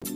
Hey,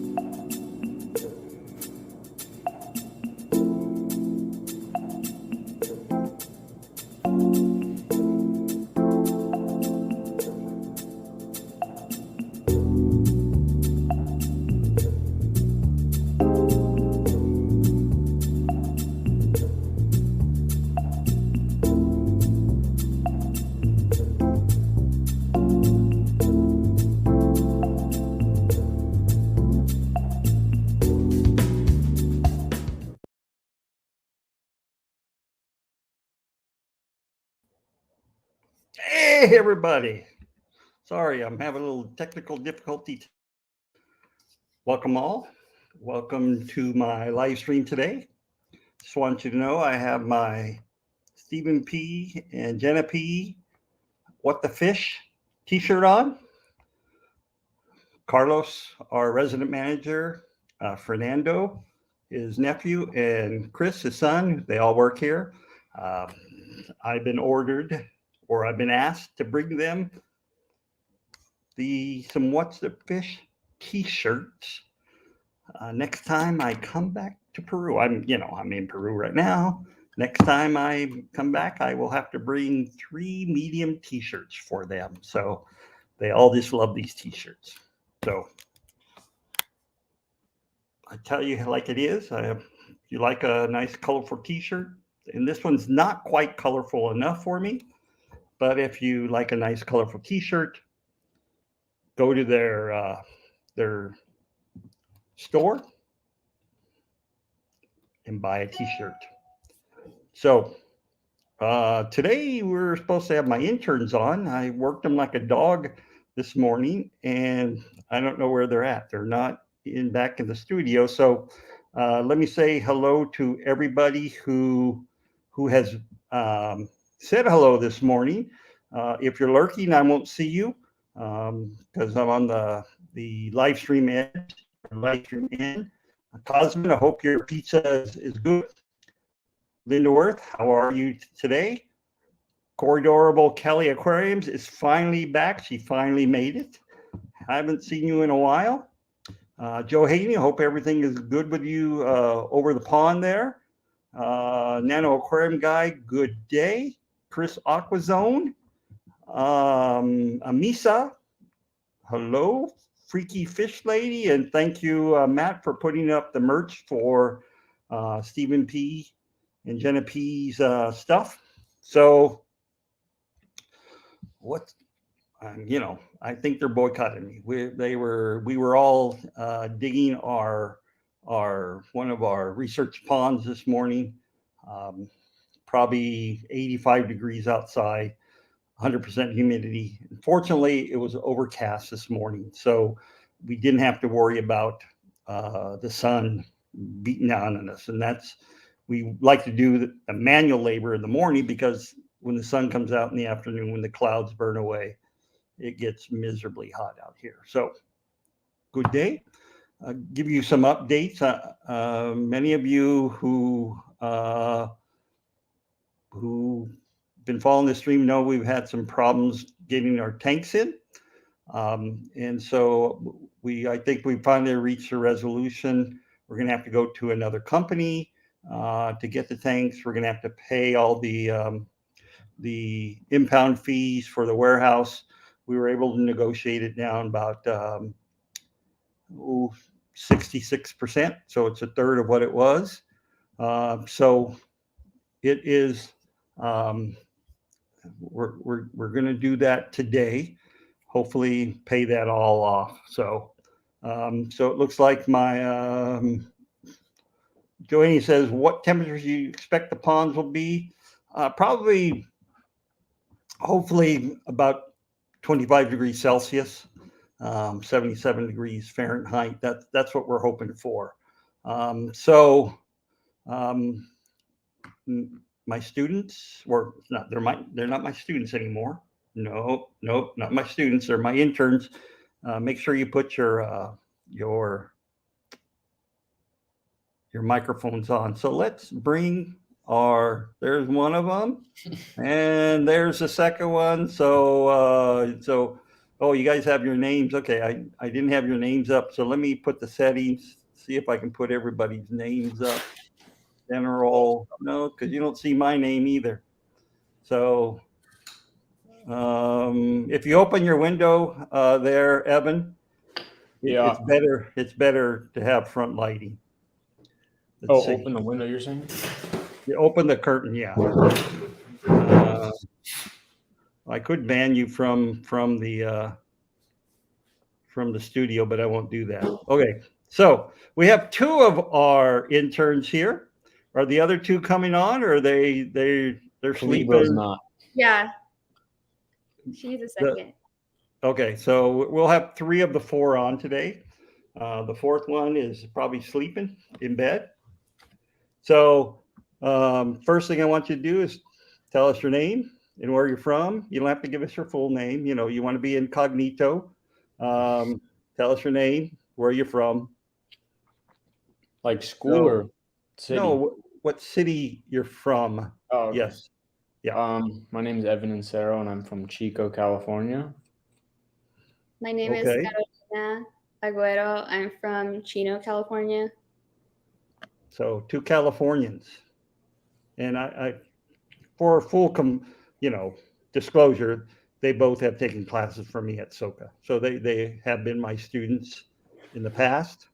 everybody. Sorry, I'm having a little technical difficulty. Welcome all. Welcome to my live stream today. Just want you to know I have my Stephen P. and Jenna P. What the Fish t-shirt on. Carlos, our resident manager, Fernando, his nephew, and Chris, his son, they all work here. I've been ordered, or I've been asked to bring them some What's the Fish t-shirts next time I come back to Peru. I'm in Peru right now. Next time I come back, I will have to bring 3 medium t-shirts for them. So they all just love these t-shirts. So I tell you like it is. If you like a nice colorful t-shirt, and this one's not quite colorful enough for me, but if you like a nice colorful t-shirt, go to their store and buy a t-shirt. So today we're supposed to have my interns on. I worked them like a dog this morning, and I don't know where they're at. They're not back in the studio. So let me say hello to everybody who has said hello this morning. If you're lurking, I won't see you because I'm on the live stream end. Cosmin, I hope your pizza is good. Linda Worth, how are you today? Corridorable Kelly Aquariums is finally back. She finally made it. I haven't seen you in a while. Joe Haney, I hope everything is good with you over the pond there. Nano Aquarium Guy, good day. Chris Aquazone. Amisa, hello. Freaky Fish Lady, and thank you, Matt, for putting up the merch for Stephen P. and Jenna P.'s stuff. So I think they're boycotting me. We were all digging our one of our research ponds this morning. Probably 85 degrees outside, 100% humidity. Fortunately, it was overcast this morning, so we didn't have to worry about the sun beating down on us. And we like to do the manual labor in the morning because when the sun comes out in the afternoon, when the clouds burn away, it gets miserably hot out here. So good day. I'll give you some updates. Many of you who been following the stream know we've had some problems getting our tanks in. And so I think we finally reached a resolution. We're going to have to go to another company to get the tanks. We're going to have to pay all the impound fees for the warehouse. We were able to negotiate it down about 66%. So it's a third of what it was. So it is. We're going to do that today. Hopefully, pay that all off. So it looks like my Joanne says, what temperatures do you expect the ponds will be? Probably, hopefully, about 25 degrees Celsius, 77 degrees Fahrenheit. That's what we're hoping for. My students, or not, they're not my students anymore. No, not my students. They're my interns. Make sure you put your microphones on. So let's bring there's one of them, and there's the second one. So Oh, you guys have your names. Okay, I didn't have your names up, so let me put the settings. See if I can put everybody's names up. General, no, because you don't see my name either. So if you open your window there, Evan, Yeah. it's better. It's better to have front lighting. Let's Oh, see. open the window, you're saying? You open the curtain, yeah. Uh, I could ban you from the studio, but I won't do that. Okay, so we have two of our interns here. Are the other two coming on, or they're Calibra's sleeping? not. Yeah. She needs a The, second. okay, so we'll have three of the four on today. The fourth one is probably sleeping in bed. So first thing I want you to do is tell us your name and where you're from. You don't have to give us your full name. You know, you want to be incognito. Tell us your name, where you're from. Like school So, or city? no, what city you're from. Oh, okay. Yes. Yeah. My name is Evan Insero, and I'm from Chico, California. My name is Okay. Carolina Agüero. I'm from Chino, California. So two Californians. And I for full disclosure, they both have taken classes from me at SOCA. So they have been my students in the past.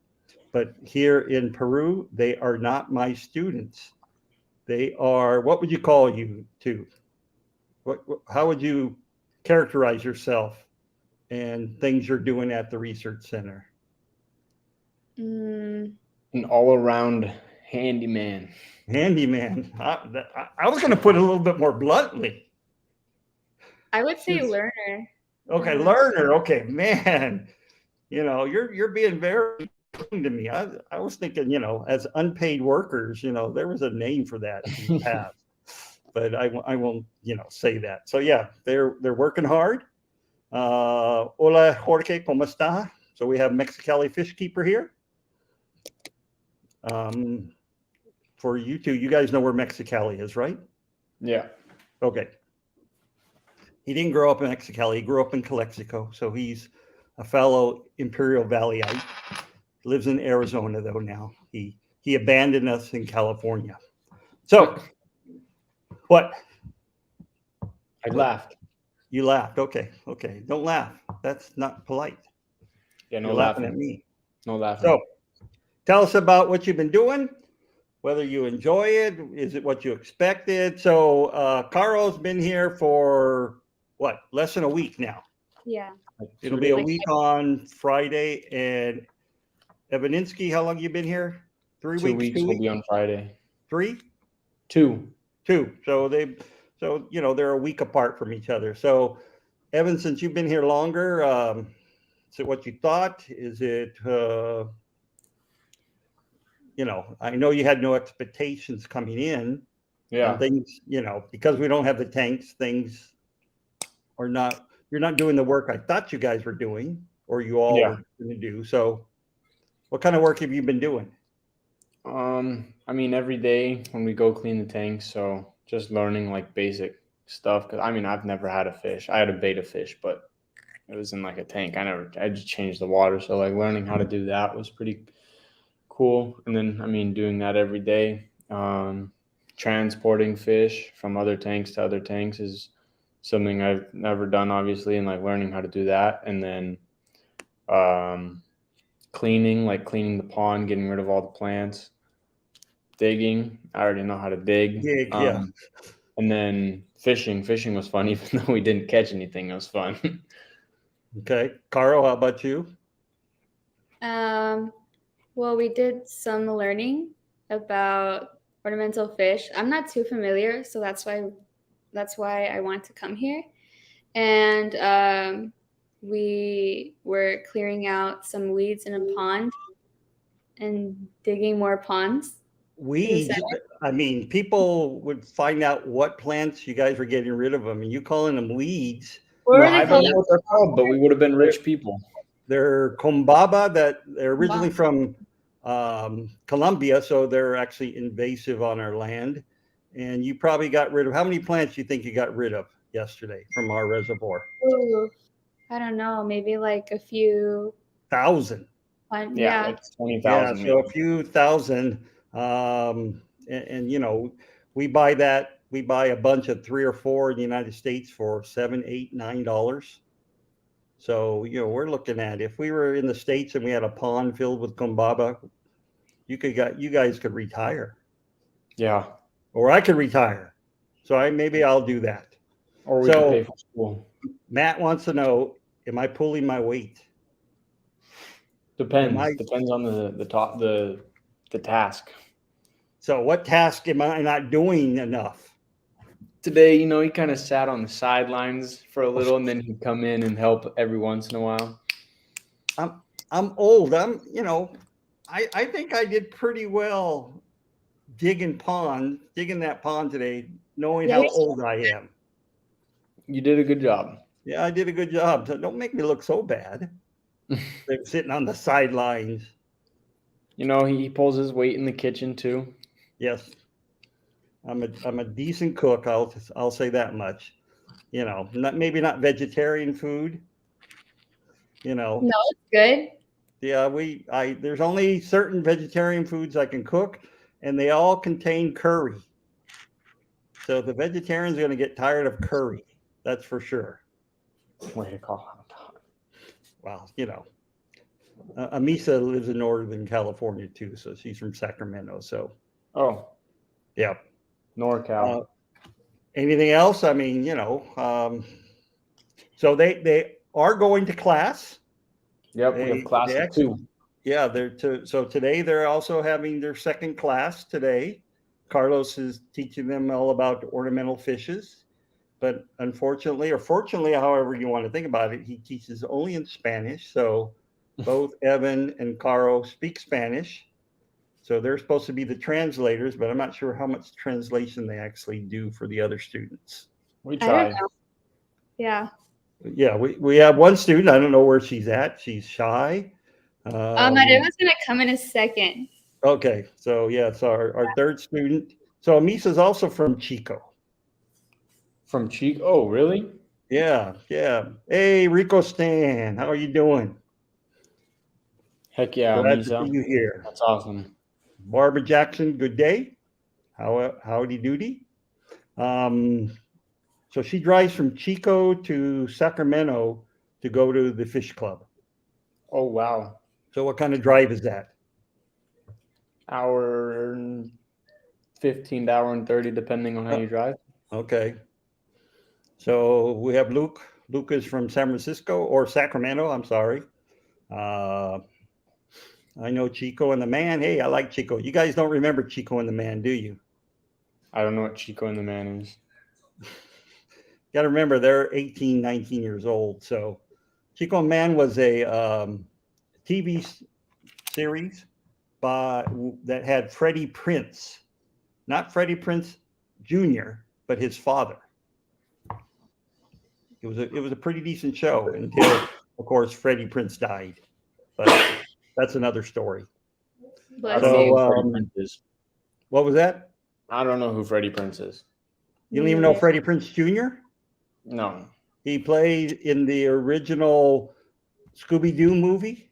But here in Peru, they are not my students. They are, what would you call you two? How would you characterize yourself and things you're doing at the research center? Mm, An all-around handyman. Handyman. I was going to put it a little bit more bluntly. I would say learner. Okay, learner. Okay, man. You're being very kind to me. I was thinking, as unpaid workers, there was a name for that in the past, but I won't, say that. So yeah, they're working hard. Hola, Jorge, ¿cómo está? So we have Mexicali Fish Keeper here. For you two, you guys know where Mexicali is, right? Yeah. Okay. He didn't grow up in Mexicali. He grew up in Calexico. So he's a fellow Imperial Valleyite. Lives in Arizona though now. He abandoned us in California. So what? I laughed. You laughed. Okay. Don't laugh. That's not polite. Yeah, no You're laughing at laughing. me. No laughing. So tell us about what you've been doing, whether you enjoy it. Is it what you expected? So Caro's been here for what? Less than a week now. Yeah. It'll be a week on Friday. And Evaninsky, how long you been here? 3 weeks? 2 weeks will be on Friday. 3? 2. 2. So they're a week apart from each other. So Evan, since you've been here longer, is it what you thought? Is it I know you had no expectations coming in. Yeah. And things, because we don't have the tanks, things are not, you're not doing the work I thought you guys were doing, or you all were going to do. So what kind of work have you been doing? I mean, every day when we go clean the tanks, so just learning like basic stuff. Cause I mean, I've never had a fish. I had a betta fish, but it was in like a tank. I just changed the water. So like learning how to do that was pretty cool. And then, I mean, doing that every day, transporting fish from other tanks to other tanks is something I've never done, obviously, and like learning how to do that. And then, cleaning the pond, getting rid of all the plants, digging. I already know how to dig. Yeah. And then fishing. Fishing was fun, even though we didn't catch anything. It was fun. Okay. Caro, how about you? Well, we did some learning about ornamental fish. I'm not too familiar, so that's why I want to come here. And we were clearing out some weeds in a pond and digging more ponds. Weeds. I mean, people would find out what plants you guys were getting rid of them, and you calling them weeds. What were they I don't know what they're called, but we would have been rich people. They're combaba, that they're originally from Colombia, so they're actually invasive on our land. And you probably got rid of, how many plants do you think you got rid of yesterday from our reservoir? Ooh, I don't know, maybe like a few, Thousand. Yeah, yeah. like 20,000 Yeah, so maybe. a few thousand. And we buy a bunch of 3 or 4 in the United States for $7, $8, $9. So, we're looking at, if we were in the States and we had a pond filled with kumbaba, you guys could retire, Yeah. or I could retire. So maybe I'll do that. Or we could So pay for school. Matt wants to know, am I pulling my weight? Am I, Depends on the task. so what task am I not doing enough? Today, he kind of sat on the sidelines for a little, and then he'd come in and help every once in a while. I'm old. I think I did pretty well digging that pond today, knowing Yeah, how you're old I am. You did a good job. Yeah, I did a good job. So don't make me look so bad. They're sitting on the sidelines. He pulls his weight in the kitchen too. Yes, I'm a decent cook. I'll say that much. Maybe not vegetarian food. No, it's good. Yeah, there's only certain vegetarian foods I can cook, and they all contain curry. So the vegetarians are going to get tired of curry. That's for sure. Way to call out. Well, Amisa lives in Northern California too, so she's from Sacramento. So, Oh, yeah. NorCal. Anything else? I mean, so they are going to class. Yep, we have class at 2. Yeah, so today they're also having their second class today. Carlos is teaching them all about ornamental fishes, but unfortunately, or fortunately, however you want to think about it, he teaches only in Spanish. So both Evan and Caro speak Spanish. So they're supposed to be the translators, but I'm not sure how much translation they actually do for the other students. We I tried. don't know. Yeah. Yeah, we have one student. I don't know where she's at. She's shy. My dad was gonna come in a second. Okay, so yeah, it's our third student. So Misa's also from Chico. From Chico. Oh, really? Yeah. Hey, Rico Stan, how are you doing? Heck yeah, Glad to Misa. see you here. That's awesome. Barbara Jackson, good day. Howdy doody. So she drives from Chico to Sacramento to go to the fish club. Oh, wow. So what kind of drive is that? Hour and 15 to hour and 30, depending on how you drive. Okay. So we have Luke. Luke is from San Francisco or Sacramento. I'm sorry. I know Chico and the Man. Hey, I like Chico. You guys don't remember Chico and the Man, do you? I don't know what Chico and the Man is. Got to remember they're 18, 19 years old. So Chico and Man was a TV series that had Freddie Prinze, not Freddie Prinze Jr., but his father. It was a pretty decent show until, of course, Freddie Prinze died. But that's another story. I don't know who Freddie Prinze is. What was that? I don't know who Freddie Prinze is. You don't even know Freddie Prinze Jr.? No. He played in the original Scooby-Doo movie.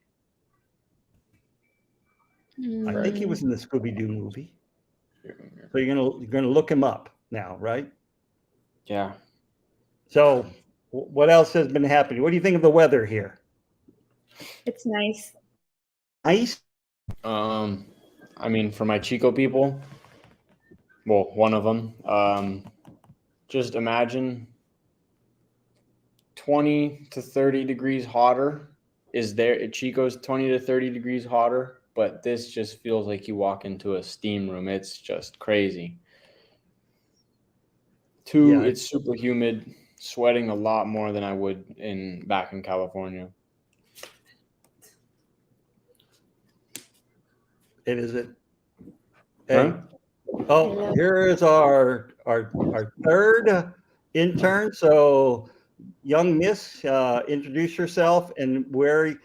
I think he was in the Scooby-Doo movie. So you're gonna look him up now, right? Yeah. So what else has been happening? What do you think of the weather here? It's nice. Nice. I mean, for my Chico people, well, one of them, just imagine 20 to 30 degrees hotter is there. Chico's 20 to 30 degrees hotter, but this just feels like you walk into a steam room. It's just crazy. It's super humid, sweating a lot more than I would back in California. It is it. Hey. Huh? Oh, here is our third intern. So, young miss, introduce yourself and where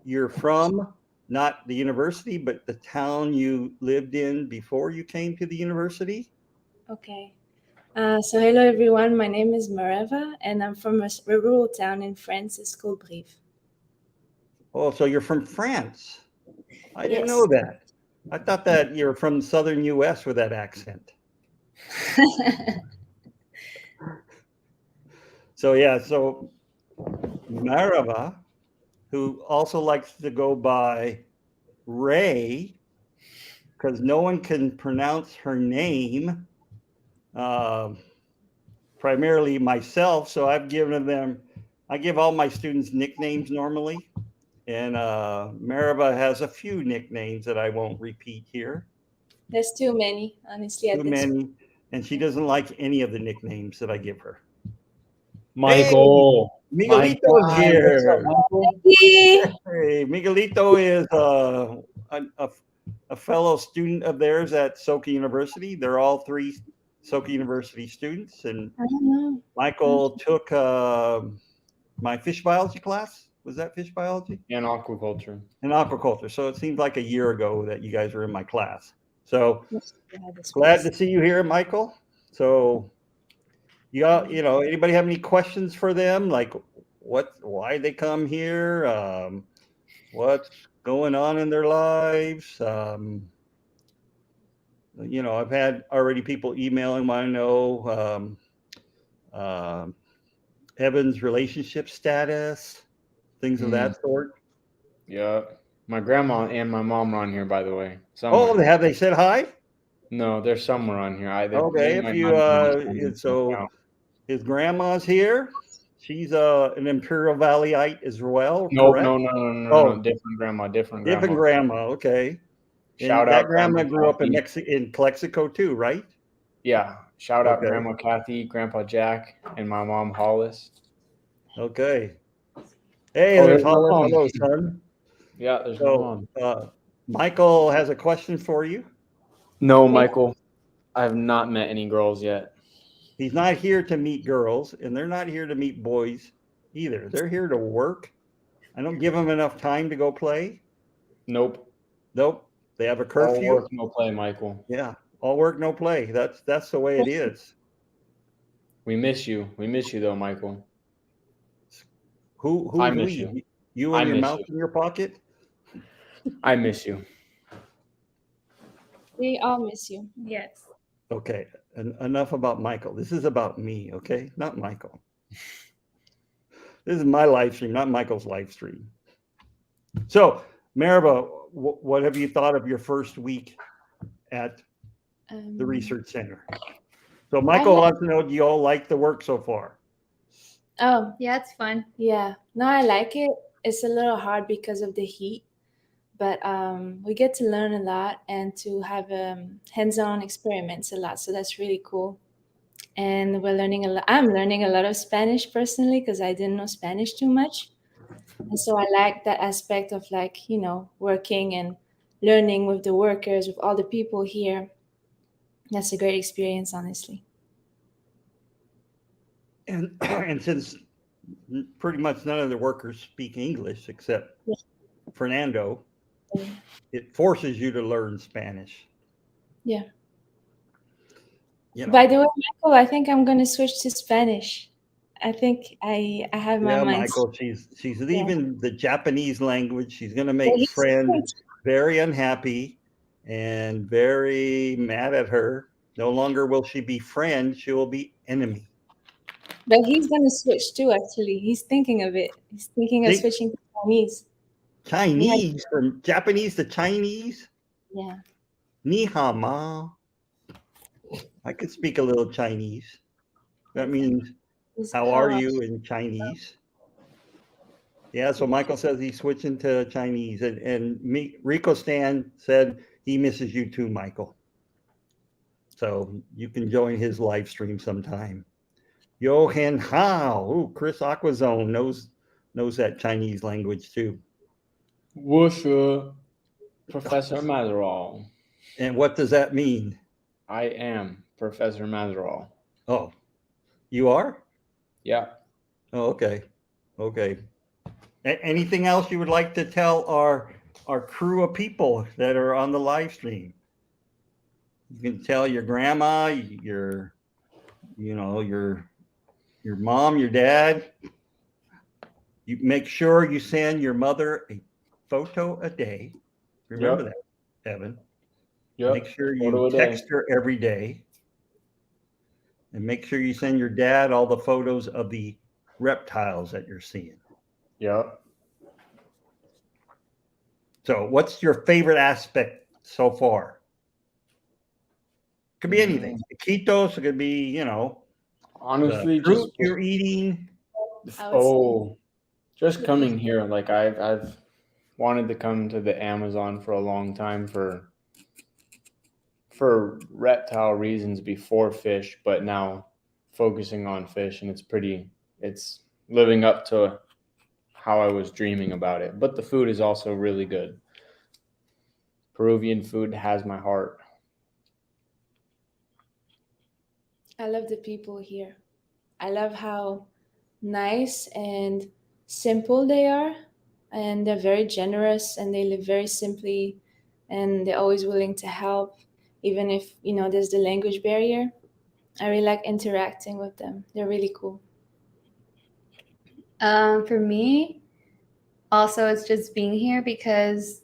you're from, not the university, but the town you lived in before you came to the university. Okay. So hello everyone, my name is Mareva and I'm from a rural town in France. It's called Brive. Oh, so you're from France. I didn't Yes. know that. I thought that you're from southern US with that accent. So yeah, so Marava, who also likes to go by Ray, because no one can pronounce her name, primarily myself. So I give all my students nicknames normally. And Marava has a few nicknames that I won't repeat here. There's too many, honestly, Too at this point. many. And she doesn't like any of the nicknames that I give her. Michael, my Miguelito's guy, what's up, here. Michael? Hey, Miguelito is a fellow student of theirs at Soka University. They're all three Soka University students. And I don't know. Michael took my fish biology class. Was that fish biology? And aquaculture. And aquaculture. So it seems like a year ago that you guys were in my class. So Yeah, this glad place. to see you here, Michael. So anybody have any questions for them? Like why they come here? What's going on in their lives? I've had already people emailing want to know Evan's relationship status, things of that sort. Yeah. My grandma and my mom are on here, by the way. Somewhere. Oh, have they said hi? No, they're somewhere on here. Either Okay, they if might you not be on this so account. his grandma's here. She's an Imperial Valleyite as well, Nope, correct? no. Different grandma, different Different grandma. grandma, okay. Shout And that out grandma Grandma grew up in Kathy. in Calexico too, right? Yeah. Shout out Okay. Grandma Kathy, Grandpa Jack, and my mom Hollis. Okay. Hey, Oh, there's there's my Hollis. mom. Hello, son. Yeah, there's my So mom. Michael has a question for you. No, Michael. I have not met any girls yet. He's not here to meet girls, and they're not here to meet boys either. They're here to work. I don't give them enough time to go play. Nope. Nope. They have a All curfew. work, no play, Michael. Yeah. All work, no play. That's the way it is. We miss you. We miss you, though, Michael. Who's I miss we? you. You I and your miss mouth you. in your pocket? I miss you. We all miss you. Yes. Okay. Enough about Michael. This is about me, okay? Not Michael. This is my live stream, not Michael's live stream. So, Maribel, what have you thought of your first week at the research center? So Michael wants to know, do you all like the work so far? Oh, Yeah, it's fun. yeah. No, I like it. It's a little hard because of the heat, but we get to learn a lot and to have hands-on experiments a lot. So that's really cool. And we're learning a lot. I'm learning a lot of Spanish personally because I didn't know Spanish too much. And so I like that aspect of working and learning with the workers, with all the people here. That's a great experience, honestly. And since pretty much none of the workers speak English except Fernando, it forces you to learn Spanish. Yeah. By the way, Michael, I think I'm going to switch to Spanish. I think I have my mind. Michael, she's leaving the Japanese language. She's going to make friends very unhappy and very mad at her. No longer will she be friend, she will be enemy. But he's going to switch too, actually. He's thinking of it. He's thinking of switching to Chinese. Chinese? From Japanese to Chinese? Yeah. Ni hao ma. I could speak a little Chinese. That means, how are you in Chinese? Yeah, so Michael says he's switching to Chinese. And Rico Stan said he misses you too, Michael. So you can join his live stream sometime. Johan Hao. Ooh, Chris Aquazone knows that Chinese language too. What's up, Professor Mazeral? And what does that mean? I am Professor Mazeral. Oh, you are? Yeah. Oh, okay. Okay. Anything else you would like to tell our crew of people that are on the live stream? You can tell your grandma, your you know, your mom, your dad, you make sure you send your mother a photo a day. Remember Yep. that, Evan. Yep. Make sure Photo you a day. text her every day. And make sure you send your dad all the photos of the reptiles that you're seeing. Yep. So, what's your favorite aspect so far? Could be anything. Taquitos, it could be, you know, Honestly, the fruit just you're eating. I would say oh, just coming here. Like I've wanted to come to the Amazon for a long time for reptile reasons before fish, but now focusing on fish, and it's living up to how I was dreaming about it. But the food is also really good. Peruvian food has my heart. I love the people here. I love how nice and simple they are, and they're very generous and they live very simply, and they're always willing to help, even if there's the language barrier. I really like interacting with them. They're really cool. For me, also, it's just being here because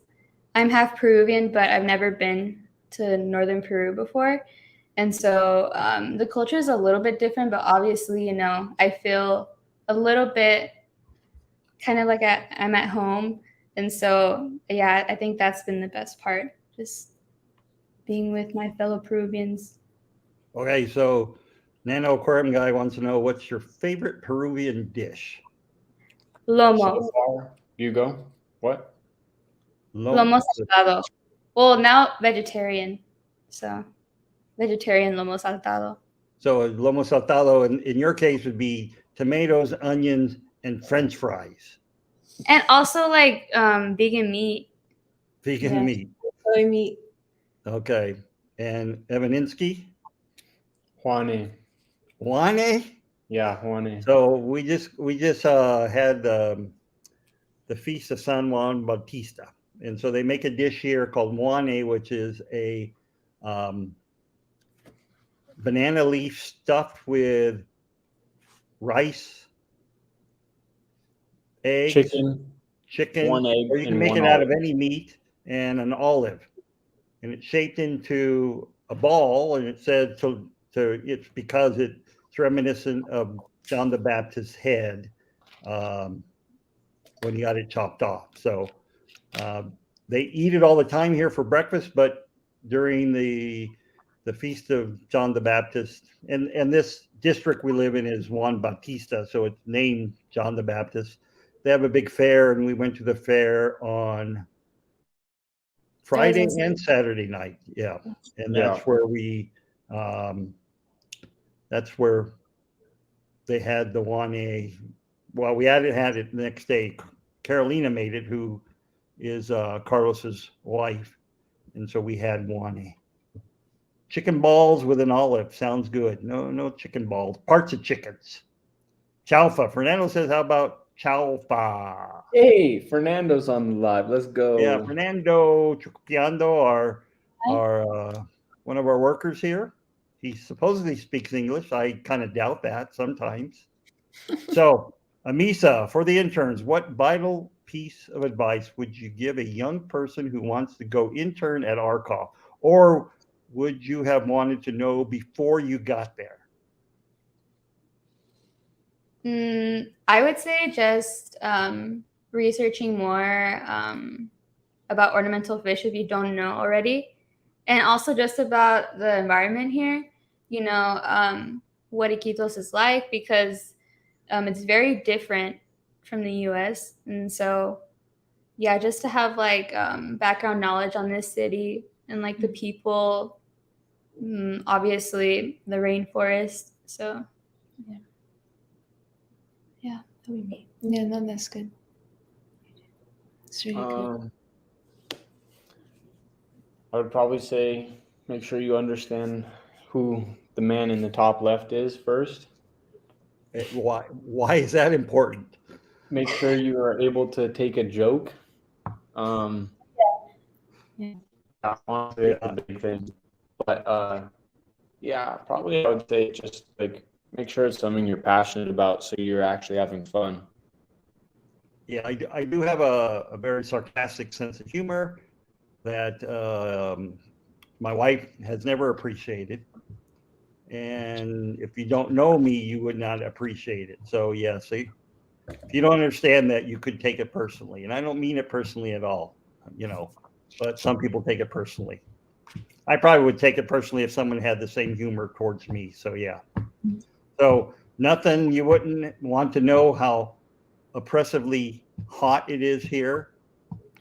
I'm half Peruvian, but I've never been to northern Peru before. And so the culture is a little bit different, but obviously, I feel a little bit kind of like I'm at home. And so, yeah, I think that's been the best part, just being with my fellow Peruvians. Okay, so Nano Aquarium Guy wants to know what's your favorite Peruvian dish? Lomo. So far, you go. What? Lomo saltado. Well, now vegetarian. So vegetarian lomo saltado. So lomo saltado in your case would be tomatoes, onions, and French fries. And also like vegan meat. Vegan Yeah. meat. Soy meat. Okay. And Evaninsky? Juane. Juane? Yeah, Juane. So we just had the feast of San Juan Bautista, and so they make a dish here called moane, which is a banana leaf stuffed with rice, eggs, chicken, one egg, or you can and make one it out of olive. any meat and an olive, and it's shaped into a ball, and it said it's because it's reminiscent of John the Baptist's head. When he got it chopped off. So they eat it all the time here for breakfast, but during the feast of John the Baptist, and this district we live in is Juan Bautista, so it's named John the Baptist. They have a big fair, and we went to the fair on Friday and Saturday night. Yeah, and that's where that's where they had the Juan. Well, we had it the next day. Carolina made it, who is Carlos's wife, and so we had one. Chicken balls with an olive sounds good. No chicken balls. Parts of chickens. Chaufa. Fernando says, "How about chaufa?" Hey, Fernando's on the live. Let's go. Yeah, Fernando Chupiando, our one of our workers here. He supposedly speaks English. I kind of doubt that sometimes. So, Amisa, for the interns, what vital piece of advice would you give a young person who wants to go intern at ARCOF? Or would you have wanted to know before you got there? I would say just researching more about ornamental fish if you don't know already. And also just about the environment here, what Iquitos is like, because it's very different from the US. And so, yeah, just to have like background knowledge on this city and like the people, obviously the rainforest. So, yeah, that would be me. Yeah, no, that's good. It's really good. I would probably say make sure you understand who the man in the top left is first. Why is that important? Make sure you are able to take a joke. Yeah. Honestly, it's a big thing. But Yeah, probably I would say just like make sure it's something you're passionate about so you're actually having fun. Yeah, I do have a very sarcastic sense of humor that my wife has never appreciated. And if you don't know me, you would not appreciate it. So, yeah, see, if you don't understand that, you could take it personally. And I don't mean it personally at all, but some people take it personally. I probably would take it personally if someone had the same humor towards me. So, yeah. So, nothing you wouldn't want to know how oppressively hot it is here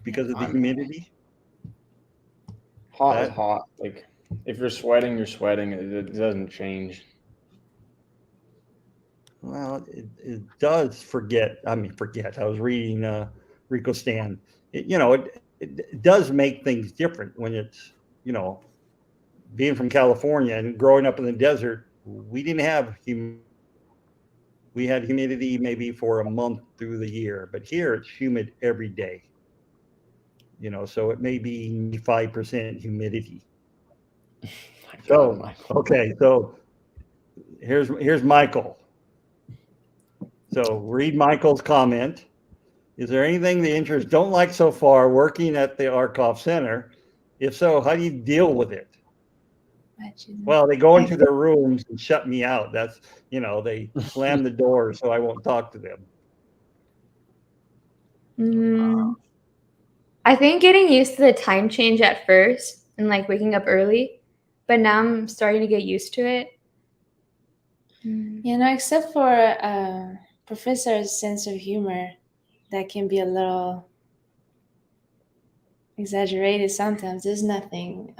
because of the humidity. Hot is hot. Like if you're sweating, you're sweating. It doesn't change. Well, it does forget. I was reading Rico Stan. It does make things different when it's, being from California and growing up in the desert. We didn't have we had humidity maybe for a month through the year, but here it's humid every day. So it may be 5% humidity. My God, So Michael. okay, so here's Michael. So read Michael's comment. Is there anything the interns don't like so far working at the ARCOF Center? If so, how do you deal with it? Well, they go into their rooms and shut me out. That's, they slam the door so I won't talk to them. I think getting used to the time change at first and like waking up early, but now I'm starting to get used to it. Except for professor's sense of humor, that can be a little exaggerated sometimes. There's nothing.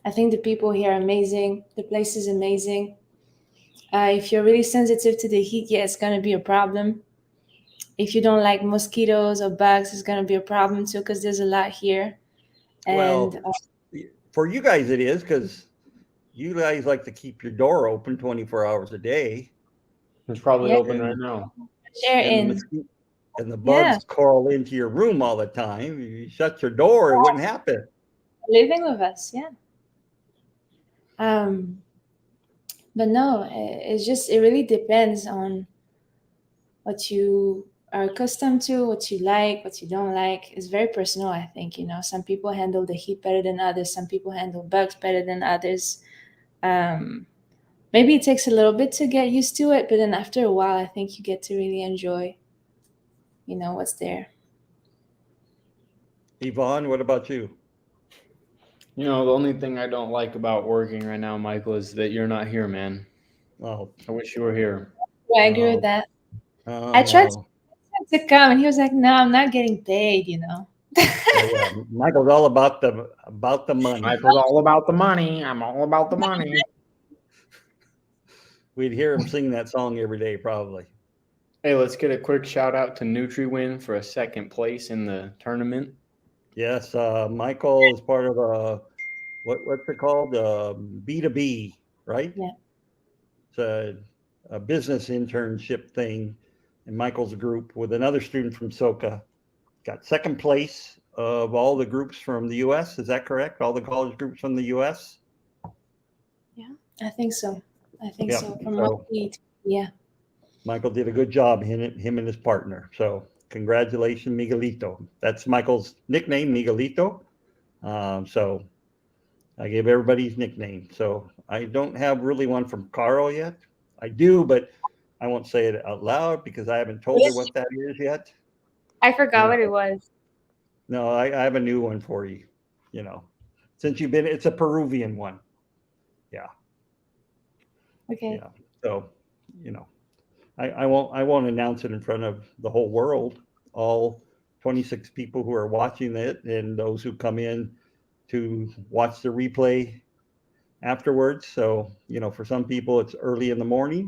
I think the people here are amazing. The place is amazing. If you're really sensitive to the heat, yeah, it's going to be a problem. If you don't like mosquitoes or bugs, it's going to be a problem too because there's a lot here. And well, for you guys it is because you guys like to keep your door open 24 hours a day. It's probably open right now. And the bugs crawl into your room all the time. If you shut your door, it wouldn't happen. Living with us, yeah. But no, it really depends on what you are accustomed to, what you like, what you don't like. It's very personal, I think. Some people handle the heat better than others. Some people handle bugs better than others. Maybe it takes a little bit to get used to it, but then after a while, I think you get to really enjoy, what's there. Yvonne, what about you? The only thing I don't like about working right now, Michael, is that you're not here, man. Oh, I wish you were here. Yeah, I agree with that. I tried to come, and he was like, "No, I'm not getting paid." Yeah. Michael's all about the money. Michael's all about the money. I'm all about the money. We'd hear him sing that song every day, probably. Hey, let's get a quick shout out to NutriWin for a second place in the tournament. Yes, Michael is part of what's it called? B2B, right? Yeah. It's a business internship thing, and Michael's group with another student from SoCa got second place of all the groups from the U.S. Is that correct? All the college groups from the U.S. Yeah, I think so. So, yeah. Michael did a good job, him and his partner. So congratulations, Miguelito. That's Michael's nickname, Miguelito. So I gave everybody his nickname. So I don't have really one from Carl yet. I do, but I won't say it out loud because I haven't told her what that is yet. I forgot what it was. No, I have a new one for you. Since it's a Peruvian one. Yeah. Okay. Yeah. So, I won't announce it in front of the whole world, all 26 people who are watching it and those who come in to watch the replay afterwards. So, for some people it's early in the morning,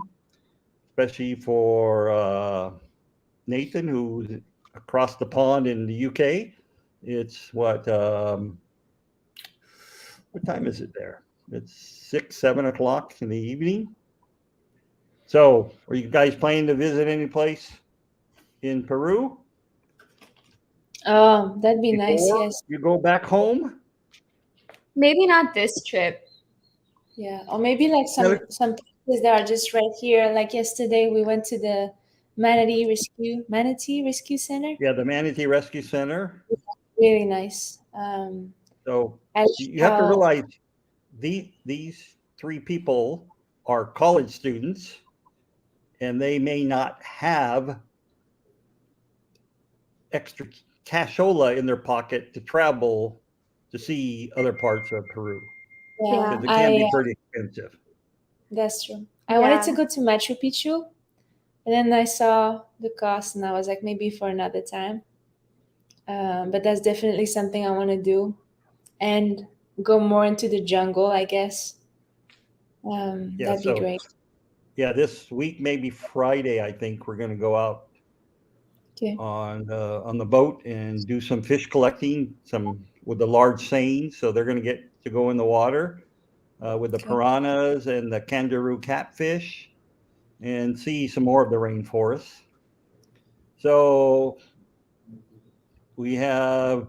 especially for Nathan, who's across the pond in the UK. It's what time is it there? It's 6, 7 o'clock in the evening. So, are you guys planning to visit any place in Peru? Oh, that'd be nice. Yes. You go back home? Maybe not this trip. Yeah, or maybe like some places that are just right here. Like yesterday, we went to the Manatee Rescue Center. Yeah, the Manatee Rescue Center. Really nice. So I like you have to how realize these three people are college students, and they may not have extra cashola in their pocket to travel to see other parts of Peru, yeah, because it can be I pretty expensive. that's true. I wanted to Yeah. go to Machu Picchu, and then I saw the cost, and I was like, maybe for another time. But that's definitely something I want to do, and go more into the jungle, I guess. Yeah, That'd be so great. yeah, this week, maybe Friday, I think we're going to go out Okay. on the boat and do some fish collecting, some with the large seines. So they're going to get to go in the water with the Okay. piranhas and the kangaroo catfish, and see some more of the rainforest. So we have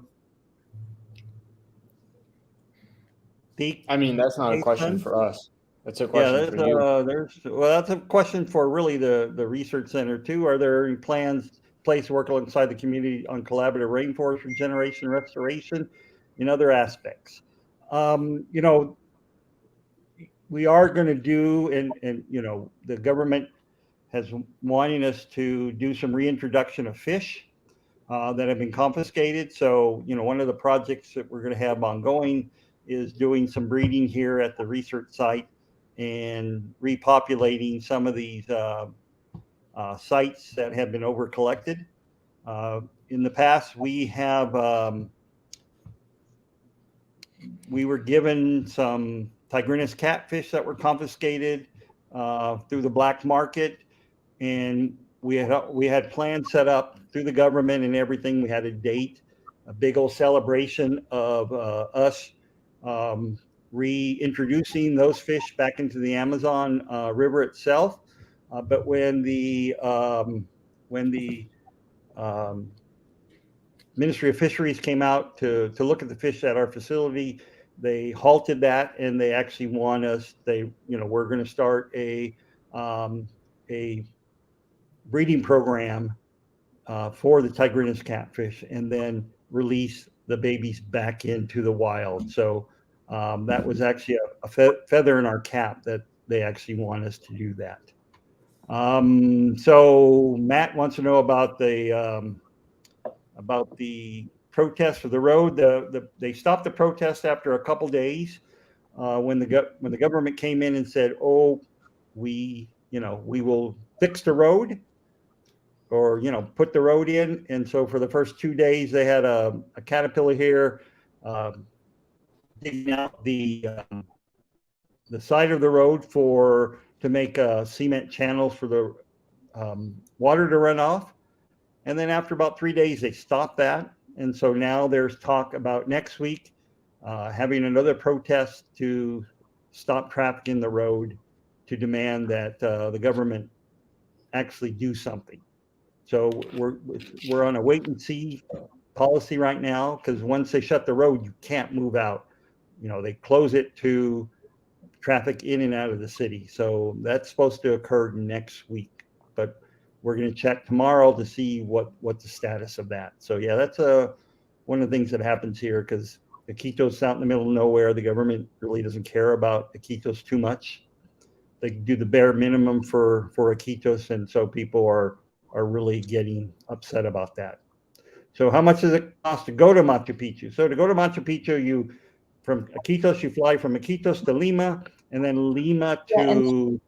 the I mean, that's not a question Jason. for us. That's a Yeah, question for you. that's a question for really the research center too. Are there any plans place to work alongside the community on collaborative rainforest regeneration, restoration, and other aspects? You know, we are going to do, and you know, the government has wanting us to do some reintroduction of fish that have been confiscated. So, you know, one of the projects that we're going to have ongoing is doing some breeding here at the research site and repopulating some of these sites that have been over collected. In the past, we were given some tigrinus catfish that were confiscated through the black market, and we had plans set up through the government and everything. We had a date, a big old celebration of us reintroducing those fish back into the Amazon River itself. But when the Ministry of Fisheries came out to look at the fish at our facility, they halted that, and they actually want us. We're going to start a breeding program for the tigrinus catfish, and then release the babies back into the wild. So that was actually a feather in our cap that they actually want us to do that. So Matt wants to know about the protest for the road. They stopped the protest after a couple days when the government came in and said, "Oh, we will fix the road, or put the road in." And so for the first 2 days, they had a caterpillar here digging out the side of the road to make cement channels for the water to run off. And then after about 3 days, they stopped that. And so now there's talk about next week having another protest to stop traffic in the road, to demand that the government actually do something. So we're on a wait and see policy right now, because once they shut the road, you can't move out. They close it to traffic in and out of the city. So that's supposed to occur next week, but we're going to check tomorrow to see what the status of that. So yeah, that's one of the things that happens here, because Iquitos out in the middle of nowhere. The government really doesn't care about Iquitos too much. They do the bare minimum for Iquitos, and so people are really getting upset about that. So how much does it cost to go to Machu Picchu? So to go to Machu Picchu, from Iquitos, you fly from Iquitos to Lima, and then Lima to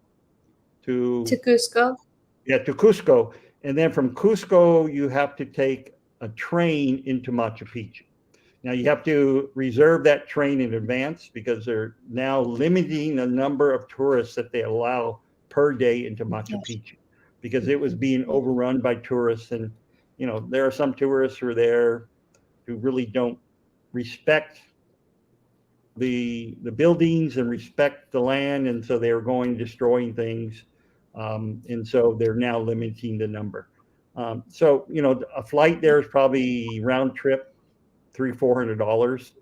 Cusco. Yeah, to Cusco. And then from Cusco, you have to take a train into Machu Picchu. Now, you have to reserve that train in advance, because they're now limiting the number of tourists that they allow per day into Machu Picchu, because it was being overrun by tourists. And, there are some tourists who are there who really don't respect the buildings and respect the land. And so they were going, destroying things. And so they're now limiting the number. So, a flight there is probably round trip $300-$400.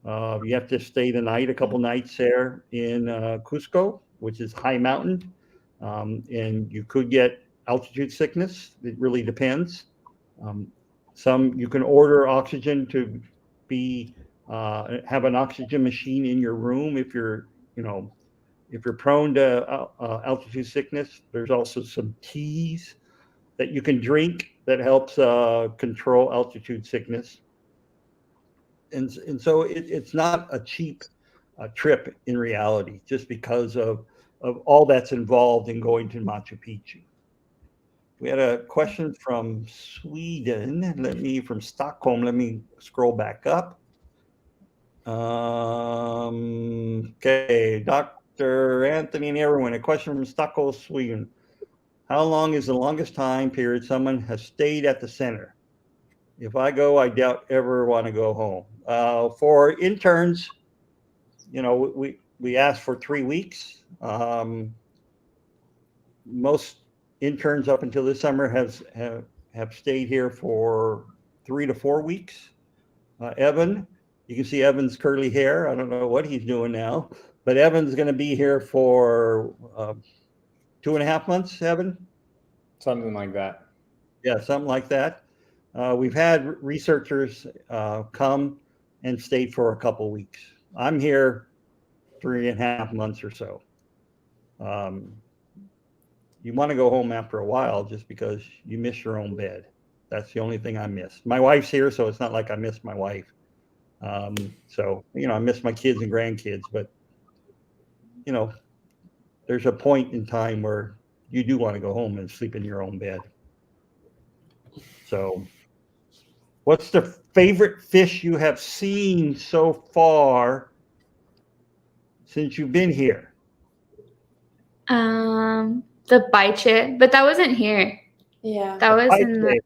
You have to stay the night, a couple nights there in Cusco, which is high mountain, and you could get altitude sickness. It really depends. Some you can order oxygen to be have an oxygen machine in your room if you're if you're prone to altitude sickness. There's also some teas that you can drink that helps control altitude sickness. And so it's not a cheap trip in reality, just because of all that's involved in going to Machu Picchu. We had a question from Sweden. From Stockholm. Let me scroll back up. Okay, Dr. Anthony and everyone, a question from Stockholm, Sweden. How long is the longest time period someone has stayed at the center? If I go, I doubt ever want to go home. For interns, we ask for 3 weeks. Most interns up until this summer have stayed here for 3 to 4 weeks. Evan, you can see Evan's curly hair. I don't know what he's doing now, but Evan's going to be here for 2.5 months, Evan? Something like that. Yeah, something like that. We've had researchers come and stayed for a couple weeks. I'm here 3.5 months or so. You want to go home after a while just because you miss your own bed. That's the only thing I miss. My wife's here, so it's not like I miss my wife. So, I miss my kids and grandkids, but, there's a point in time where you do want to go home and sleep in your own bed. So, what's the favorite fish you have seen so far since you've been here? The biche, but that wasn't here. Yeah. That was in the.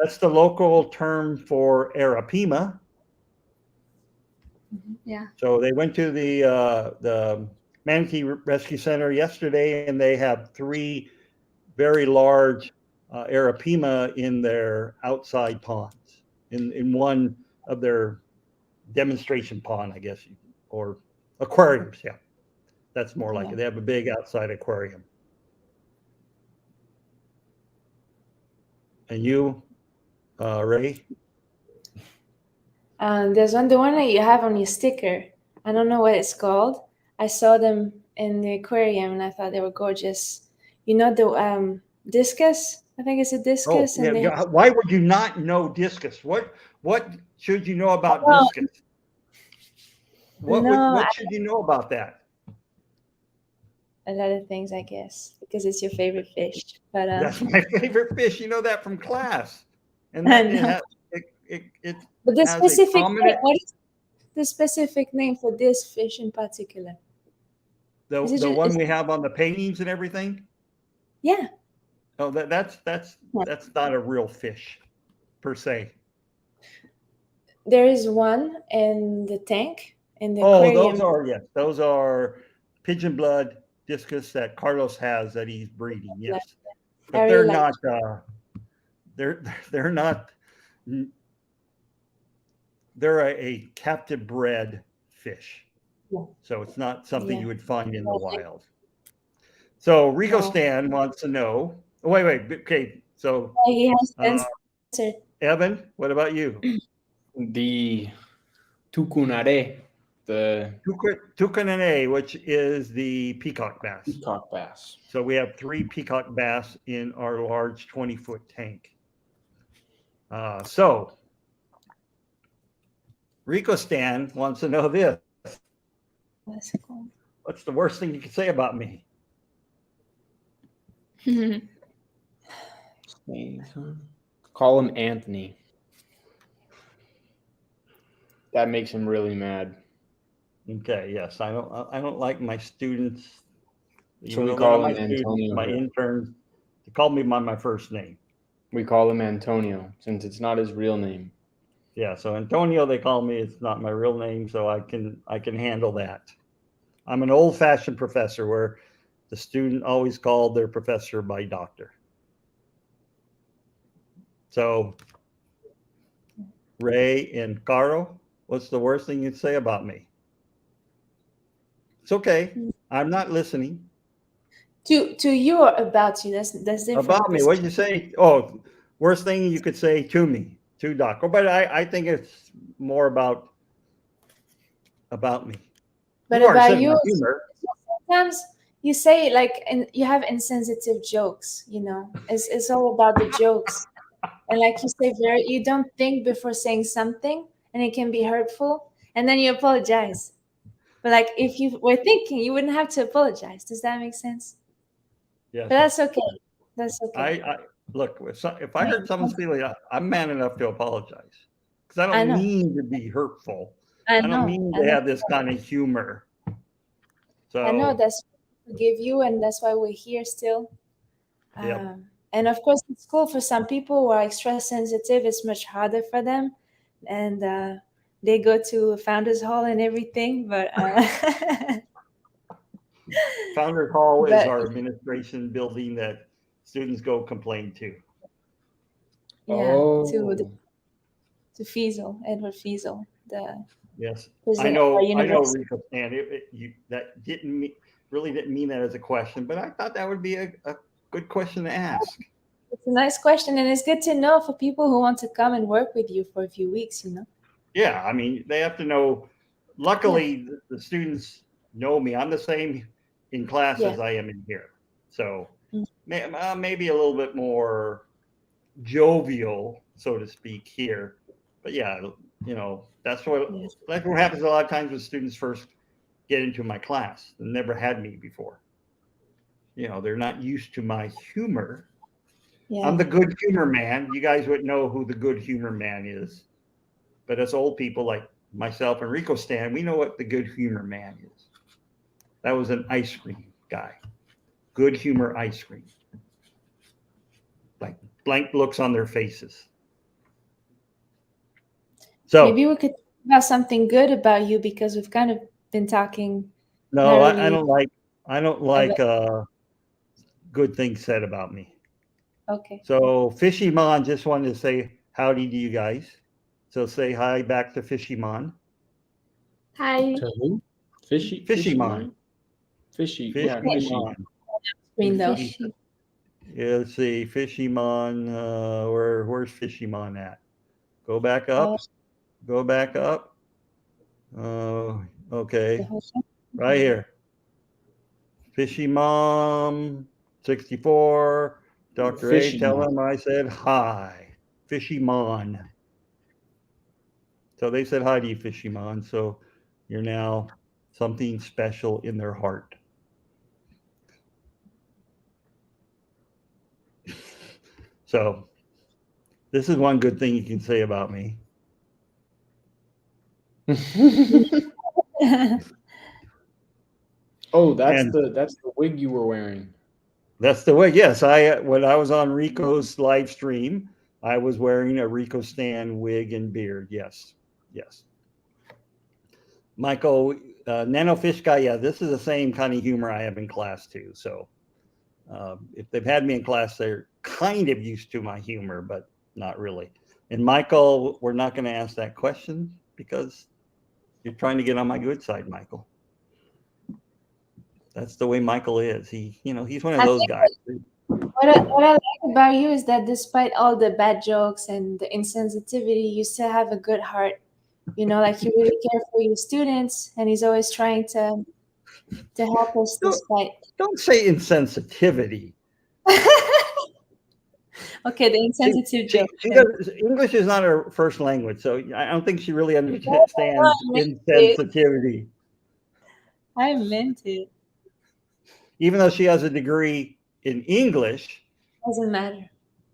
That's the local term for Arapima. Yeah. So they went to the Manatee Rescue Center yesterday, and they have 3 very large Arapima in their outside ponds, in one of their demonstration pond, I guess, or aquariums. Yeah, that's more like it. They have a big outside aquarium. And you, Ray? There's the one that you have on your sticker. I don't know what it's called. I saw them in the aquarium and I thought they were gorgeous. The discus? I think it's a discus. Oh, yeah. Why would you not know discus? What should you know about discus? What should you know about that? A lot of things, I guess, because it's your favorite fish. But that's my favorite fish. You know that from class. And I that know. But the specific name, what is the specific name for this fish in particular? The one we have on the paintings and everything? Yeah. Oh, that's not a real fish per se. There is one in the tank in the aquarium. Those are pigeon blood discus that Carlos has that he's breeding. Yes, but they're not. They're not. They're a captive bred fish, so it's not something you would find in the wild. So Rico Stan wants to know. Wait. Okay, so he has answered. Evan, what about you? The tucunare. The tucunare, which is the peacock bass. Peacock bass. So we have 3 peacock bass in our large 20-foot tank. So Rico Stan wants to know this. That's cool. What's the worst thing you could say about me? Call him Anthony. That makes him really mad. Okay, yes, I don't like my students. So we call him Antonio. My interns to call me by my first name. We call him Antonio since it's not his real name. Yeah, so Antonio they call me. It's not my real name, so I can handle that. I'm an old-fashioned professor where the student always called their professor by doctor. So Ray and Caro, What's the worst thing you'd say about me? It's okay. I'm not listening. To you or about you? That's different. About me, what'd you say? Oh, worst thing you could say to me, to Doc. Oh, but I think it's more about me. But You are a about sense you, of humor. sometimes you say like, and you have insensitive jokes. You know, it's all about the jokes. And like you say, very you don't think before saying something, and it can be hurtful, and then you apologize. But like if you were thinking, you wouldn't have to apologize. Does that make sense? Yes. But that's okay. That's okay. I look, if I hurt someone's feeling, I'm man enough to apologize because I I don't know. mean to be hurtful. I I don't know. mean I to know. have this kind of humor. I know. So, That's why we forgive you, and that's why we're here still. yep. And of course, it's cool for some people who are extra sensitive. It's much harder for them, and they go to Founders Hall and everything. But Founders Hall is but our administration building that students go complain to. yeah, Oh, to Fiesel, Edward Fiesel, the Yes, president of our I know, university. Rico, and that really didn't mean that as a question, but I thought that would be a good question to ask. It's a nice question, and it's good to know for people who want to come and work with you for a few weeks. You know. Yeah, I mean, they have to know. Luckily, the students know me. I'm the same in class Yeah. as I am in here, so Mm. maybe a little bit more jovial, so to speak, here. But yeah, that's Yes. what happens a lot of times when students first get into my class. They never had me before. They're not used to my humor. Yeah. I'm the good humor man. You guys would know who the good humor man is. But as old people like myself and Rico Stan, we know what the good humor man is. That was an ice cream guy. Good humor ice cream. Like blank looks on their faces. So Maybe we could talk about something good about you because we've kind of been talking not no, I really don't like about. good things said about me. Okay. So Fishy Mon just wanted to say howdy to you guys. So say hi back to Fishy Mon. Hi. to who? Fishy, Fishy Mon. fishy, Fishy yeah, fishy. Mon. Screen though. Fishy. Yeah, let's see. Fishy Mon. Where's Fishy Mon at? Go back Oh, up. Go back up. the Okay. whole thing. Right here. Fishy Mom 64. Dr. A, Fishy tell man. him I said hi. Fishy Mon. So they said hi to you, Fishy Mon. So you're now something special in their heart. So this is one good thing you can say about me. Oh, that's And the wig you were wearing. that's the way. Yes, when I was on Rico's live stream, I was wearing a Rico Stan wig and beard. Yes, yes. Michael, Nano Fish Guy. Yeah, this is the same kind of humor I have in class too. So if they've had me in class, they're kind of used to my humor, but not really. And Michael, we're not going to ask that question because you're trying to get on my good side, Michael. That's the way Michael is. He's one of I those think guys. what I like about you is that despite all the bad jokes and the insensitivity, you still have a good heart. You know, like you really care for your students, and he's always trying to help us Don't, despite. don't say insensitivity. Okay, the insensitive She joke. Then. English is not her first language, so I don't think she really I understands meant it. insensitivity. I meant it. Even though she has a degree in English, Doesn't matter.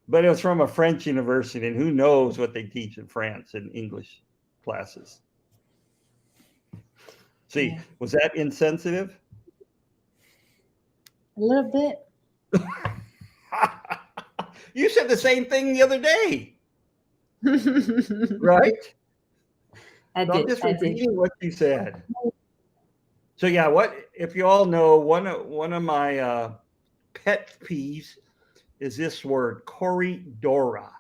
but it was from a French university, and who knows what they teach in France in English classes. See, Yeah. was that insensitive? A little bit. You said the same thing the other day, right? I So did. I'm just I did. repeating what you said. So yeah, if you all know, one of my pet peeves is this word, corridora.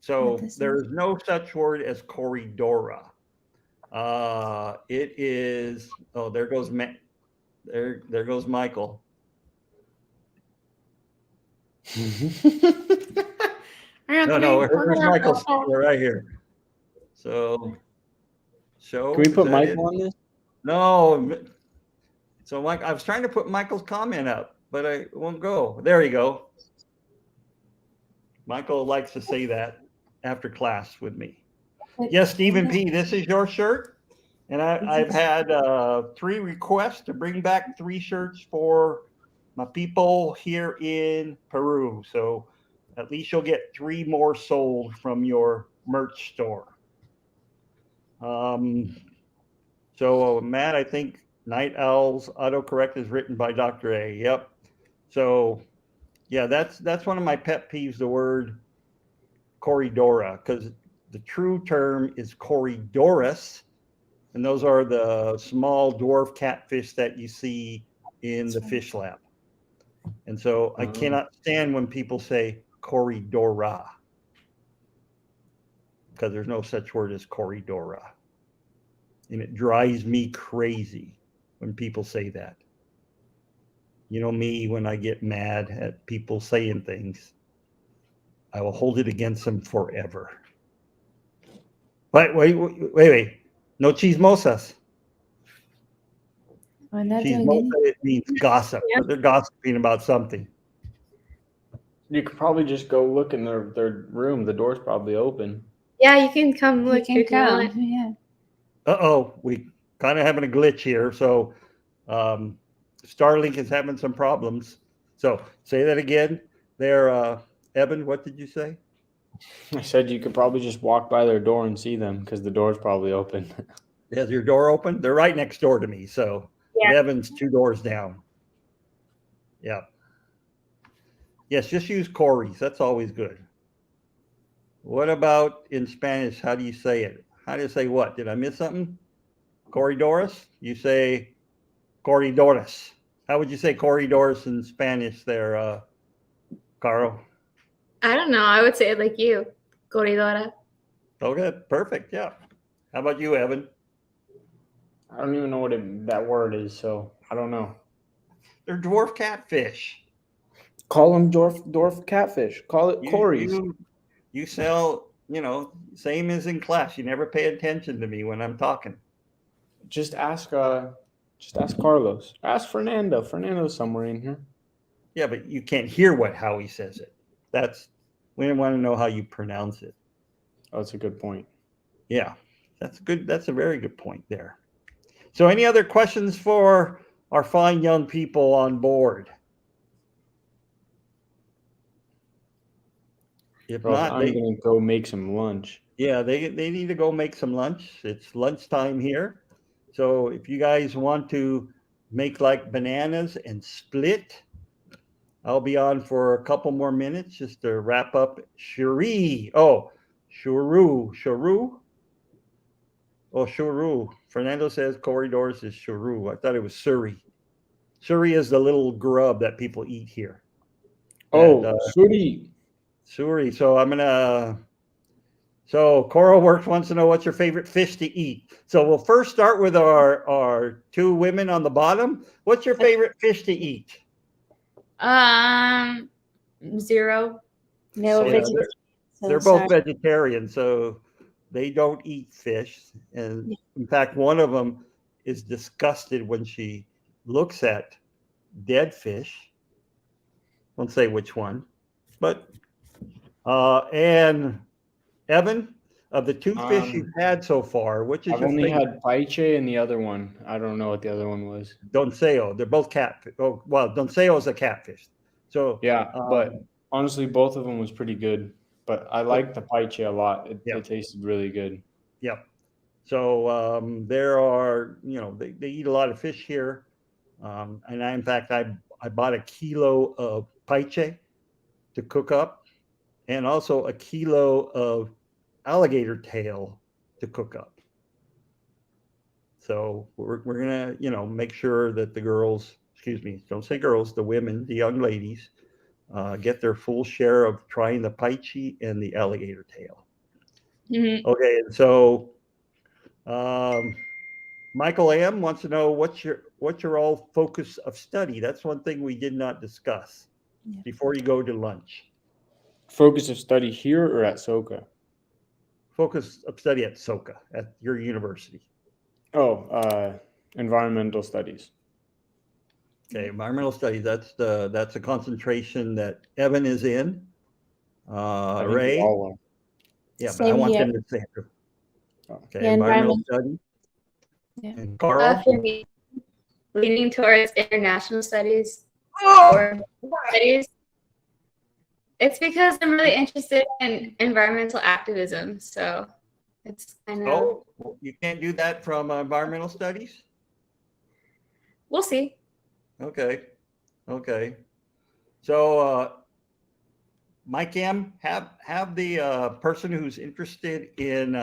So does there it- is no such word as corridora. It is. Oh, there goes there goes Michael. No, here's Michael's right here. So show. Can we is put that it? Michael on this? No. So Mike, I was trying to put Michael's comment up, but I won't go. There you go. Michael likes to say that after class with me. Yes, Stephen P., this is your shirt. And I've had 3 requests to bring back 3 shirts for my people here in Peru. So at least you'll get 3 more sold from your merch store. So Matt, I think Night Owl's autocorrect is written by Dr. A. Yep. So yeah, that's one of my pet peeves, the word corridora, because the true term is corridorus. And those are the small dwarf catfish that you see in the fish lab. And so I cannot stand when people say corridora, because there's no such word as corridora. And it drives me crazy when people say that. You know me, when I get mad at people saying things, I will hold it against them forever. Wait. No chismosas. We're not doing Chismosa, any. it means gossip, but they're gossiping about something. You could probably just go look in their room. The door's probably open. Yeah, you can come You look can if you come. want. Yeah. Uh-oh, we kind of having a glitch here. So Starlink is having some problems. So say that again there, Evan, what did you say? I said you could probably just walk by their door and see them because the door's probably open. Is your door open? They're right next door to me. So Yeah. Evan's 2 doors down. Yeah. Yes, just use Corey's. That's always good. What about in Spanish? How do you say it? How do you say what? Did I miss something? Corridores? You say corridores. How would you say corridores in Spanish there, Carl? I don't know. I would say it like you, corridora. Okay, perfect. Yeah. How about you, Evan? I don't even know what that word is, so I don't know. They're dwarf catfish. Call them dwarf catfish. Call it Corey's. You sell, same as in class. You never pay attention to me when I'm talking. Just ask Carlos. Ask Fernando. Fernando's somewhere in here. Yeah, but you can't hear how he says it. We want to know how you pronounce it. Oh, that's a good point. Yeah, that's good. That's a very good point there. So any other questions for our fine young people on board? If Bro, not, I'm gonna go make some lunch. yeah, they need to go make some lunch. It's lunchtime here. So if you guys want to make like bananas and split, I'll be on for a couple more minutes just to wrap up Shuri. Oh, Shuru. Oh, Shuru. Fernando says corridors is Shuru. I thought it was Suri. Suri is the little grub that people eat here. Oh, Suri. Suri. So Coral Works wants to know what's your favorite fish to eat. So we'll first start with our 2 women on the bottom. What's your favorite fish to eat? 0. No, So, yeah, vegetarian. they're both vegetarian, so they don't eat fish. And in fact, one of them is disgusted when she looks at dead fish. Won't say which one, but and Evan, of the 2 fish you've had so far, which is I've your only favorite? had paiche and the other one. I don't know what the other one was. Donceo. They're both catfish. Oh, well, Donceo is a catfish. So yeah, but honestly, both of them was pretty good. But I liked the paiche a lot. It tasted really good. Yep. So there are, they eat a lot of fish here. And in fact, I bought a kilo of paiche to cook up, and also a kilo of alligator tail to cook up. So we're gonna, make sure that the girls, excuse me, don't say girls, the women, the young ladies, get their full share of trying the paichi and the alligator tail. Mhm. Okay, and so Michael M wants to know what's your all focus of study. That's one thing we did not discuss before you go to lunch. Focus of study here or at SoCa? Focus of study at SoCa at your university. Oh, environmental studies. Okay, environmental studies. That's a concentration that Evan is in. I think we Ray. all are. Yeah, but I Same want here. them to say it. Okay, Yeah, environmental environment. study. Yeah. And Carl. For me, leaning towards international studies or studies. It's because I'm really interested in environmental activism. So it's kind of, Oh, you can't do that from environmental studies? we'll see. Okay. So, Mike M, have the person who's interested in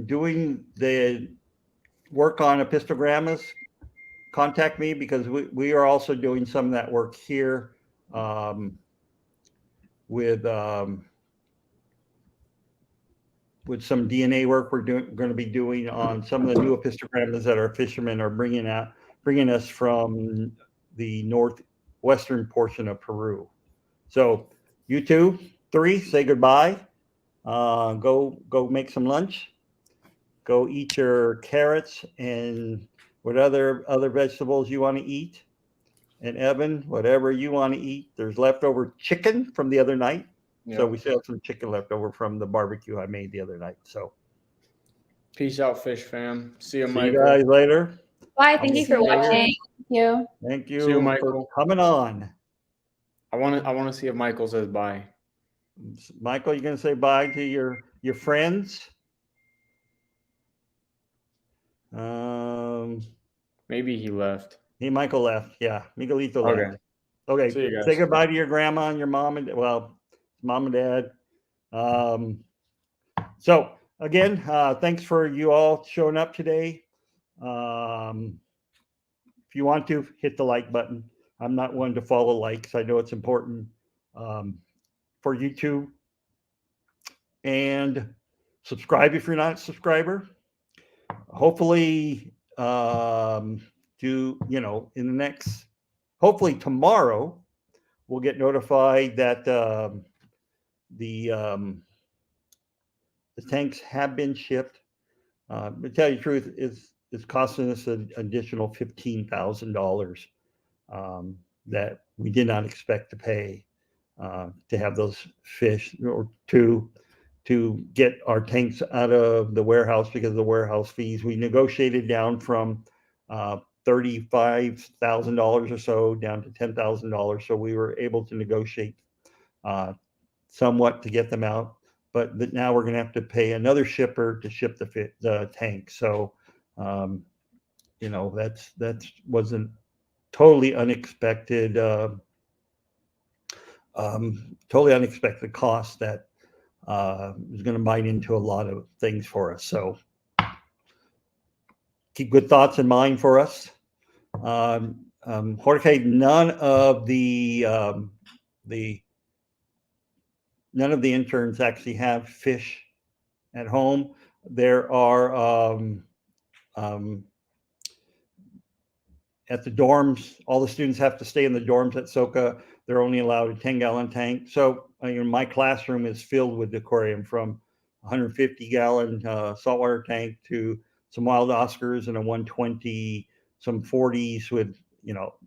doing the work on epistogrammas contact me, because we are also doing some of that work here with some DNA work we're going to be doing on some of the new epistogrammas that our fishermen are bringing us from the northwestern portion of Peru. So you 2, 3, say goodbye. Go make some lunch. Go eat your carrots and what other vegetables you want to eat. And Evan, whatever you want to eat. There's leftover chicken from the other night. Yep. So we still have some chicken left over from the barbecue I made the other night. So Peace out, fish fam. See you, see Michael. you guys later. Bye. Thank you for See you. watching. Thank you. Thank See you, you Michael. for coming on. I want to see if Michael says bye. Michael, you gonna say bye to your friends? Maybe he left. Hey, Michael left. Yeah, Miguelito Okay. left. Okay. See you guys. Say goodbye to your grandma and your mom and mom and dad. So again, thanks for you all showing up today. If you want to hit the like button, I'm not one to follow likes. I know it's important for YouTube. And subscribe if you're not a subscriber. Hopefully, hopefully tomorrow, we'll get notified that the tanks have been shipped. To tell you the truth, it's costing us an additional $15,000 that we did not expect to pay to have those fish, or to get our tanks out of the warehouse because of the warehouse fees. We negotiated down from $35,000 or so down to $10,000. So we were able to negotiate somewhat to get them out. But now we're going to have to pay another shipper to ship the tank. So, that wasn't totally unexpected. Totally unexpected cost that is going to bite into a lot of things for us. So keep good thoughts in mind for us. Jorge, none of the interns actually have fish at home. There are at the dorms, all the students have to stay in the dorms at SoCa. They're only allowed a 10-gallon tank. So my classroom is filled with aquarium, from 150-gallon saltwater tank to some wild Oscars and a 120, some 40s with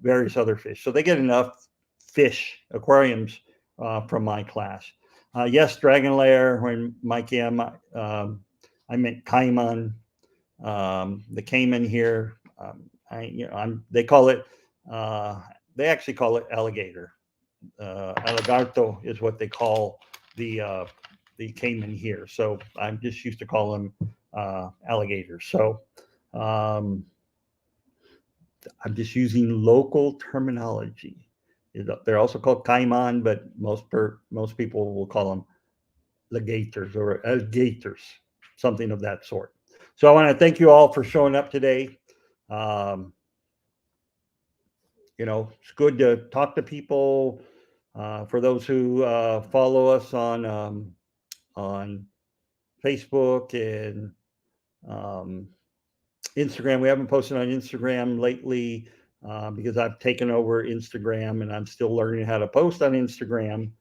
various other fish. So they get enough fish aquariums from my class. Yes, Dragon Lair, when Mike M, I meant Cayman, the Cayman here. They call it. They actually call it alligator. Alligato is what they call the Cayman here. So I'm just used to call them alligators. So I'm just using local terminology. They're also called Cayman, but most people will call them alligators or alligators, something of that sort. So I want to thank you all for showing up today. it's good to talk to people. For those who follow us on Facebook and Instagram, we haven't posted on Instagram lately because I've taken over Instagram and I'm still learning how to post on Instagram.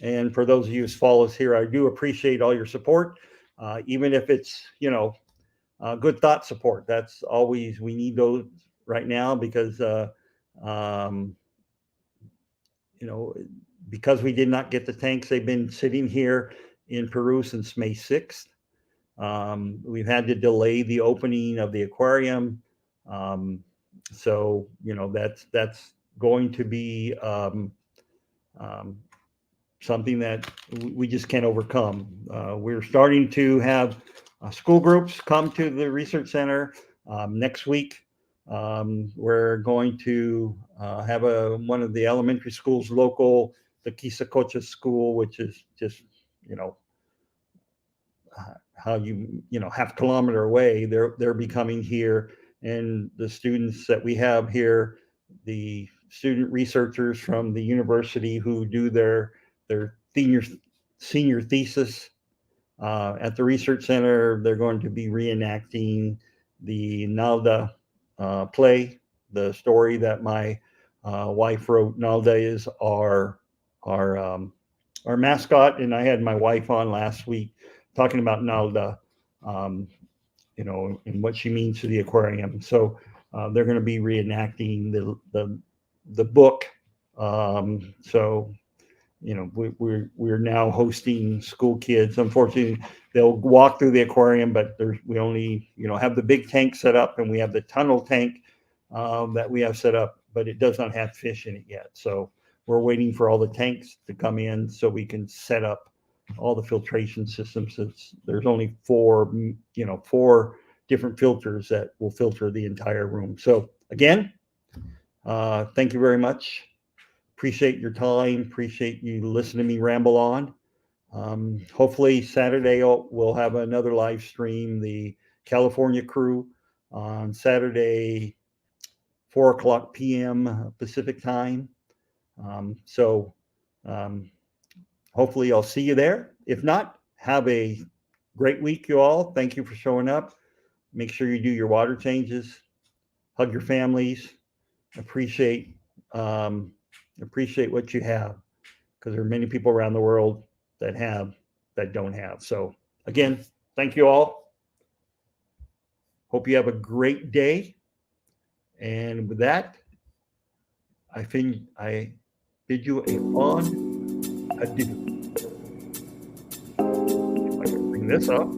And for those of you who follow us here, I do appreciate all your support, even if it's good thought support. That's always, we need those right now because because we did not get the tanks. They've been sitting here in Peru since May 6th. We've had to delay the opening of the aquarium. So, that's going to be something that we just can't overcome. We're starting to have school groups come to the research center next week. We're going to have one of the elementary schools local, the Quisacocha school, which is just, how half a kilometer away. They're be coming here, and the students that we have here, the student researchers from the university who do their senior thesis at the research center, they're going to be reenacting the Nalda play, the story that my wife wrote. Nalda is our mascot, and I had my wife on last week talking about Nalda, and what she means to the aquarium. So they're going to be reenacting the book. So we're now hosting school kids. Unfortunately, they'll walk through the aquarium, but we only have the big tank set up, and we have the tunnel tank that we have set up, but it does not have fish in it yet. So we're waiting for all the tanks to come in so we can set up all the filtration systems. There's only four different filters that will filter the entire room. So again, thank you very much. Appreciate your time. Appreciate you listening to me ramble on. Hopefully Saturday we'll have another live stream, the California crew on Saturday, 4:00 p.m. Pacific time. Hopefully I'll see you there. If not, have a great week, you all. Thank you for showing up. Make sure you do your water changes. Hug your families. Appreciate what you have, because there are many people around the world that don't have. So again, thank you all. Hope you have a great day. And with that, I bid you a fond adieu. If I can bring this up.